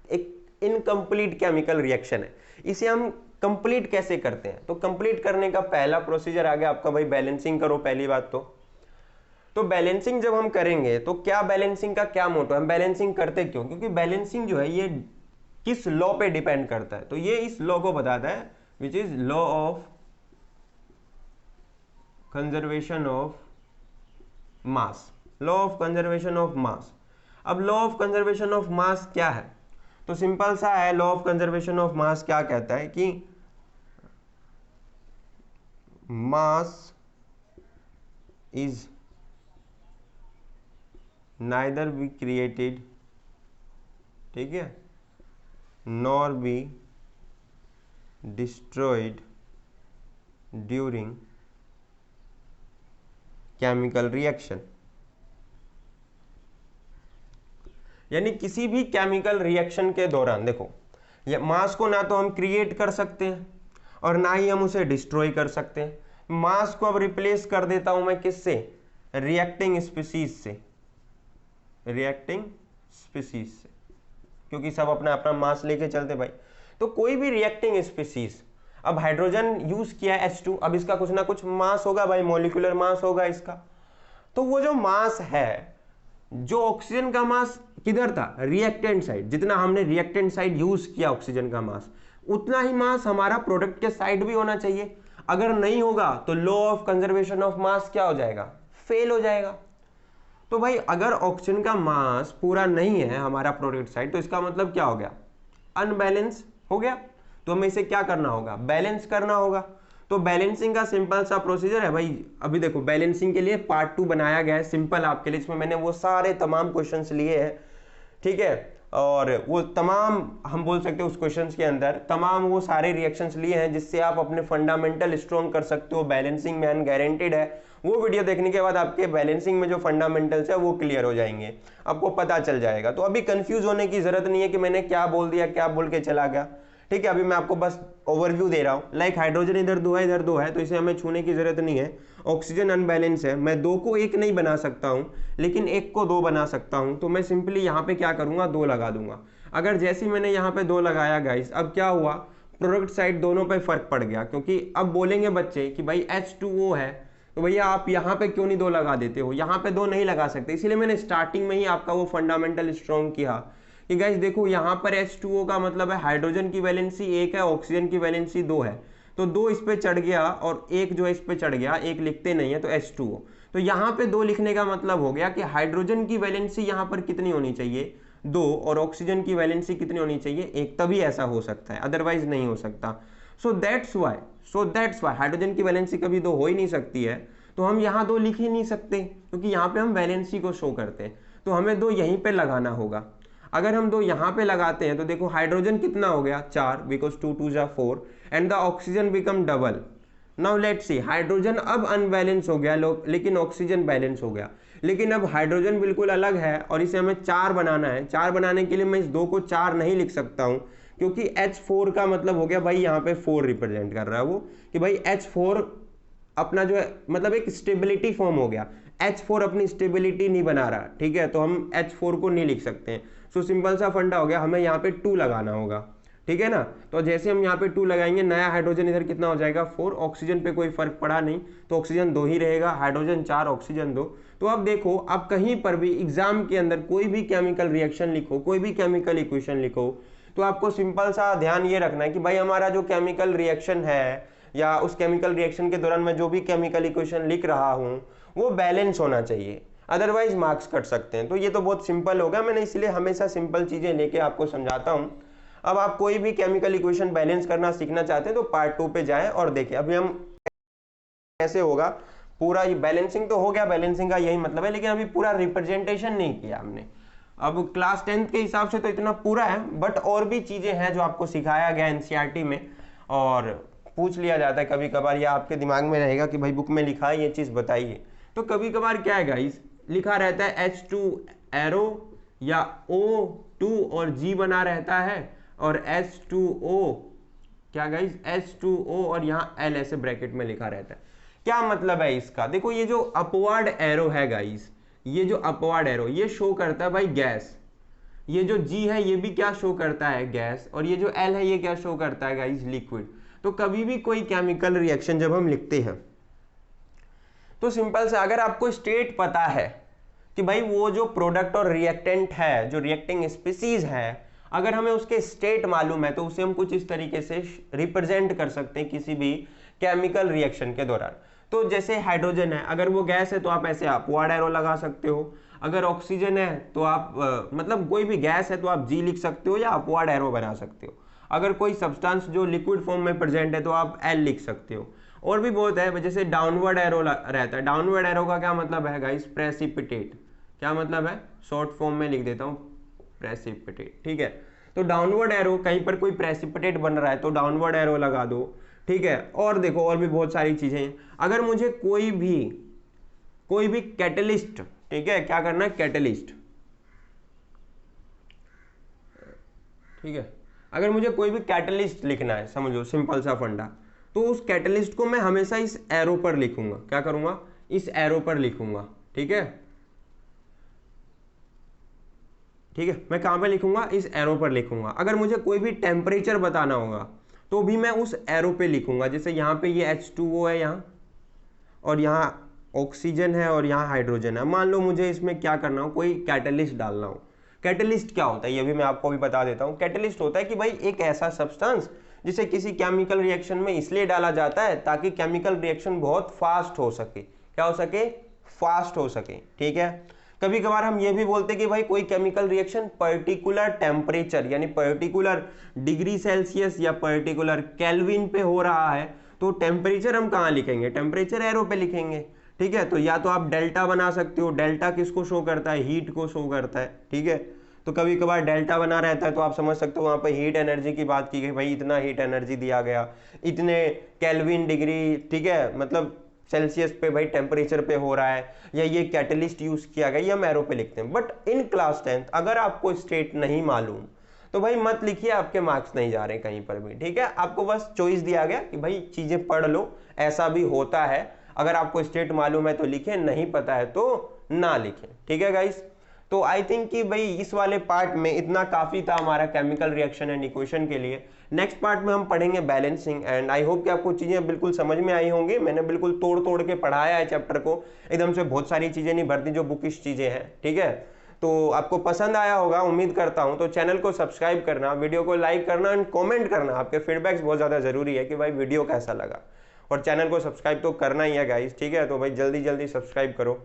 एक इनकम्प्लीट केमिकल रिएक्शन है। इसे हम कंप्लीट कैसे करते हैं? तो कंप्लीट करने का पहला प्रोसीजर आ गया आपका भाई बैलेंसिंग करो। पहली बात तो बैलेंसिंग जब हम करेंगे तो क्या बैलेंसिंग का क्या मोटो है? हम बैलेंसिंग करते क्यों? क्योंकि बैलेंसिंग जो है ये किस लॉ पे डिपेंड करता है? तो ये इस लॉ को बताता है, which is law of conservation of mass. Law of conservation of mass. अब law of conservation of mass क्या है? तो सिंपल सा है, law of conservation of mass क्या कहता है कि mass is neither be created, ठीक है, nor be destroyed during chemical reaction. यानी किसी भी केमिकल रिएक्शन के दौरान देखो, ये मास को ना तो हम क्रिएट कर सकते हैं और ना ही हम उसे डिस्ट्रॉय कर सकते हैं। मास को अब रिप्लेस कर देता हूं मैं किससे? रिएक्टिंग स्पीसीज से। रिएक्टिंग स्पीसीज से, क्योंकि सब अपना अपना मास लेके चलते भाई। तो कोई भी रिएक्टिंग स्पीसीज, अब हाइड्रोजन यूज किया H2, अब इसका कुछ ना कुछ मास होगा भाई, मॉलिक्यूलर मास होगा इसका। तो वो जो मास है जो ऑक्सीजन का मास किधर था, रिएक्टेंट साइड, जितना हमने रिएक्टेंट साइड यूज किया ऑक्सीजन का मास, उतना ही मास हमारा प्रोडक्ट के साइड भी होना चाहिए। अगर नहीं होगा तो law of conservation of mass क्या हो जाएगा, फेल हो जाएगा। तो भाई अगर ऑक्सीजन का मास पूरा नहीं है हमारा प्रोडक्ट साइड, तो इसका मतलब क्या हो गया, अनबैलेंस हो गया। तो हमें इसे क्या करना होगा, बैलेंस करना होगा। तो बैलेंसिंग का सिंपल सा प्रोसीजर है भाई। अभी देखो बैलेंसिंग के लिए पार्ट 2 बनाया गया है सिंपल आपके लिए, इसमें मैंने वो सारे तमाम क्वेश्चंस लिए हैं, ठीक है। और वो तमाम हम बोल सकते हैं उस क्वेश्चंस के अंदर तमाम वो सारे रिएक्शंस लिए हैं जिससे आप अपने फंडामेंटल स्ट्रॉन्ग कर सकते हो। बैलेंसिंग में अनगारंटेड है, वो वीडियो देखने के बाद आपके बैलेंसिंग में जो फंडामेंटल्स है वो क्लियर हो जाएंगे, आपको पता चल जाएगा। तो अभी कंफ्यूज होने की जरूरत नहीं है कि मैंने क्या बोल दिया, क्या बोल के चला गया, ठीक है। अभी मैं आपको बस ओवरव्यू दे रहा हूँ। लाइक हाइड्रोजन इधर 2 है, इधर 2 है, तो इसे हमें छूने की जरूरत नहीं है। ऑक्सीजन अनबैलेंस है, मैं 2 को 1 नहीं बना सकता हूँ, लेकिन 1 को 2 बना सकता हूँ। तो मैं सिंपली यहाँ पे क्या करूँगा, 2 लगा दूंगा। अगर जैसे ही मैंने यहाँ पे 2 लगाया गाइस, अब क्या हुआ, प्रोडक्ट साइड दोनों पे फर्क पड़ गया। क्योंकि अब बोलेंगे बच्चे कि भाई H2O है, तो भैया आप यहाँ पे क्यों नहीं 2 लगा देते हो, यहाँ पे 2 नहीं लगा सकते। इसीलिए मैंने स्टार्टिंग में ही आपका वो फंडामेंटल स्ट्रॉन्ग किया कि गाइस देखो यहाँ पर H2O का मतलब है हाइड्रोजन की वैलेंसी 1 है, ऑक्सीजन की वैलेंसी 2 है, तो 2 इस पे चढ़ गया और 1 जो है इस पे चढ़ गया, 1 लिखते नहीं है तो H2O। तो यहाँ पे 2 लिखने का मतलब हो गया कि हाइड्रोजन की वैलेंसी यहाँ पर कितनी होनी चाहिए, 2, और ऑक्सीजन की वैलेंसी कितनी होनी चाहिए, 1, तभी ऐसा हो सकता है, अदरवाइज नहीं हो सकता। सो दैट्स वाई हाइड्रोजन की वैलेंसी कभी 2 हो ही नहीं सकती है। तो हम यहाँ 2 लिख ही नहीं सकते, क्योंकि यहाँ पे हम वैलेंसी को शो करते हैं, तो हमें 2 यहीं पे लगाना होगा। अगर हम 2 यहाँ पे लगाते हैं तो देखो हाइड्रोजन कितना हो गया, 4, बिकॉज 2 2 जा 4 and the oxygen become double. Now let's C, hydrogen अब अनबैलेंस हो गया लेकिन ऑक्सीजन बैलेंस हो गया। लेकिन अब हाइड्रोजन बिल्कुल अलग है और इसे हमें 4 बनाना है। 4 बनाने के लिए मैं इस 2 को 4 नहीं लिख सकता हूँ, क्योंकि H4 का मतलब हो गया भाई यहाँ पे 4 रिप्रेजेंट कर रहा है वो, कि भाई H4 अपना जो है मतलब एक स्टेबिलिटी फॉर्म हो गया। H4 अपनी स्टेबिलिटी नहीं बना रहा, ठीक है, तो हम H4 को नहीं लिख सकते हैं। सो सिंपल सा फंडा हो गया, हमें यहाँ पे 2 लगाना होगा, ठीक है ना। तो जैसे हम यहाँ पे 2 लगाएंगे, नया हाइड्रोजन इधर कितना हो जाएगा, 4, ऑक्सीजन पे कोई फर्क पड़ा नहीं, तो ऑक्सीजन 2 ही रहेगा, हाइड्रोजन 4, ऑक्सीजन 2। तो अब देखो, आप कहीं पर भी एग्जाम के अंदर कोई भी केमिकल रिएक्शन लिखो, कोई भी केमिकल इक्वेशन लिखो, तो आपको सिंपल सा ध्यान ये रखना है कि भाई हमारा जो केमिकल रिएक्शन है या उस केमिकल रिएक्शन के दौरान मैं जो भी केमिकल इक्वेशन लिख रहा हूँ वो बैलेंस होना चाहिए, अदरवाइज मार्क्स कट सकते हैं। तो ये तो बहुत सिंपल होगा, मैंने इसलिए हमेशा सिंपल चीजें लेके आपको समझाता हूँ। अब आप कोई भी केमिकल इक्वेशन बैलेंस करना सीखना चाहते हैं तो पार्ट 2 पे जाएं और देखें। अभी हम कैसे होगा पूरा, ये बैलेंसिंग तो हो गया, बैलेंसिंग का यही मतलब है, लेकिन अभी पूरा रिप्रेजेंटेशन नहीं किया हमने। अब क्लास 10th के हिसाब से तो इतना पूरा है, बट और भी चीजें हैं जो आपको सिखाया गया एनसीईआरटी में, और पूछ लिया जाता है कभी कभार, या आपके दिमाग में रहेगा कि भाई बुक में लिखा है ये चीज बताइए। तो कभी कभार क्या है गाइस, लिखा रहता है H2 एरो या O2 और G बना रहता है, और H2O क्या गाइस, H2O और यहाँ L ऐसे ब्रैकेट में लिखा रहता है। क्या मतलब है इसका, देखो ये जो अपवर्ड एरो है गाइस, ये जो अपवर्ड एरो ये शो करता है भाई गैस, ये जो G है ये भी क्या शो करता है, गैस, और ये जो L है ये क्या शो करता है गाइस, लिक्विड। तो कभी भी कोई केमिकल रिएक्शन जब हम लिखते हैं तो सिंपल से अगर आपको स्टेट पता है कि भाई वो जो प्रोडक्ट और रिएक्टेंट है, जो रिएक्टिंग स्पीसीज है, अगर हमें उसके स्टेट मालूम है तो उसे हम कुछ इस तरीके से रिप्रेजेंट कर सकते हैं किसी भी केमिकल रिएक्शन के दौरान। तो जैसे हाइड्रोजन है, अगर वो गैस है तो आप ऐसे अपवर्ड एरो लगा सकते हो, अगर ऑक्सीजन है तो आप मतलब कोई भी गैस है तो आप G लिख सकते हो या अपवर्ड एरो बना सकते हो, अगर कोई सब्सटेंस जो लिक्विड फॉर्म में प्रेजेंट है तो आप L लिख सकते हो। और भी बहुत है, जैसे डाउनवर्ड एरो रहता है, डाउनवर्ड एरो का क्या मतलब है गाइस, प्रेसिपिटेट, क्या मतलब है, शॉर्ट फॉर्म में लिख देता हूं प्रेसिपिटेट, ठीक है। तो डाउनवर्ड एरो, कहीं पर कोई प्रेसिपिटेट बन रहा है तो डाउनवर्ड एरो लगा दो, ठीक है। और देखो और भी बहुत सारी चीजें, अगर मुझे कोई भी कैटलिस्ट, ठीक है, क्या करना है, कैटलिस्ट, ठीक है, अगर मुझे कोई भी कैटलिस्ट लिखना है, समझो सिंपल सा फंडा, तो उस कैटलिस्ट को मैं हमेशा इस एरो पर लिखूंगा, क्या करूंगा, इस एरो पर लिखूंगा, ठीक है, ठीक है, मैं कहां पे लिखूंगा, इस एरो पर लिखूंगा। अगर मुझे कोई भी टेम्परेचर बताना होगा तो भी मैं उस एरो पे लिखूंगा, जैसे यहाँ पे ये H2O है यहाँ, और यहाँ ऑक्सीजन है और यहाँ हाइड्रोजन है। मान लो मुझे इसमें क्या करना हो, कोई कैटलिस्ट डालना हो। कैटलिस्ट क्या होता है ये भी मैं आपको भी बता देता हूँ। कैटलिस्ट होता है कि भाई एक ऐसा सब्सटेंस जिसे किसी केमिकल रिएक्शन में इसलिए डाला जाता है ताकि केमिकल रिएक्शन बहुत फास्ट हो सके। क्या हो सके? फास्ट हो सके। ठीक है। कभी कभार हम ये भी बोलते हैं कि भाई कोई केमिकल रिएक्शन पर्टिकुलर टेम्परेचर यानी पर्टिकुलर डिग्री सेल्सियस या पर्टिकुलर केल्विन पे हो रहा है, तो टेम्परेचर हम कहाँ लिखेंगे? टेम्परेचर एरो पे लिखेंगे। ठीक है। तो या तो आप डेल्टा बना सकते हो। डेल्टा किसको शो करता है? हीट को शो करता है। ठीक है। तो कभी कभार डेल्टा बना रहता है तो आप समझ सकते हो वहां पे हीट एनर्जी की बात की गई, भाई इतना हीट एनर्जी दिया गया, इतने केल्विन डिग्री, ठीक है, मतलब सेल्सियस पे भाई टेम्परेचर पे हो रहा है, या ये कैटलिस्ट यूज किया गया, ये हम एरो पे लिखते हैं। बट इन क्लास 10th अगर आपको स्टेट नहीं मालूम तो भाई मत लिखिए, आपके मार्क्स नहीं जा रहे कहीं पर भी। ठीक है। आपको बस चॉइस दिया गया कि भाई चीजें पढ़ लो, ऐसा भी होता है। अगर आपको स्टेट मालूम है तो लिखें, नहीं पता है तो ना लिखें। ठीक है गाइस। तो आई थिंक कि भाई इस वाले पार्ट में इतना काफी था हमारा केमिकल रिएक्शन एंड इक्वेशन के लिए। नेक्स्ट पार्ट में हम पढ़ेंगे बैलेंसिंग, एंड आई होप कि आपको चीजें बिल्कुल समझ में आई होंगी। मैंने बिल्कुल तोड़ तोड़ के पढ़ाया है चैप्टर को, एकदम से बहुत सारी चीजें नहीं भरती जो बुकिश चीजें हैं। ठीक है। तो आपको पसंद आया होगा उम्मीद करता हूं। तो चैनल को सब्सक्राइब करना, वीडियो को लाइक करना एंड कॉमेंट करना। आपके फीडबैक्स बहुत ज्यादा जरूरी है कि भाई वीडियो कैसा लगा, और चैनल को सब्सक्राइब तो करना ही है गाइस। ठीक है। तो भाई जल्दी जल्दी सब्सक्राइब करो।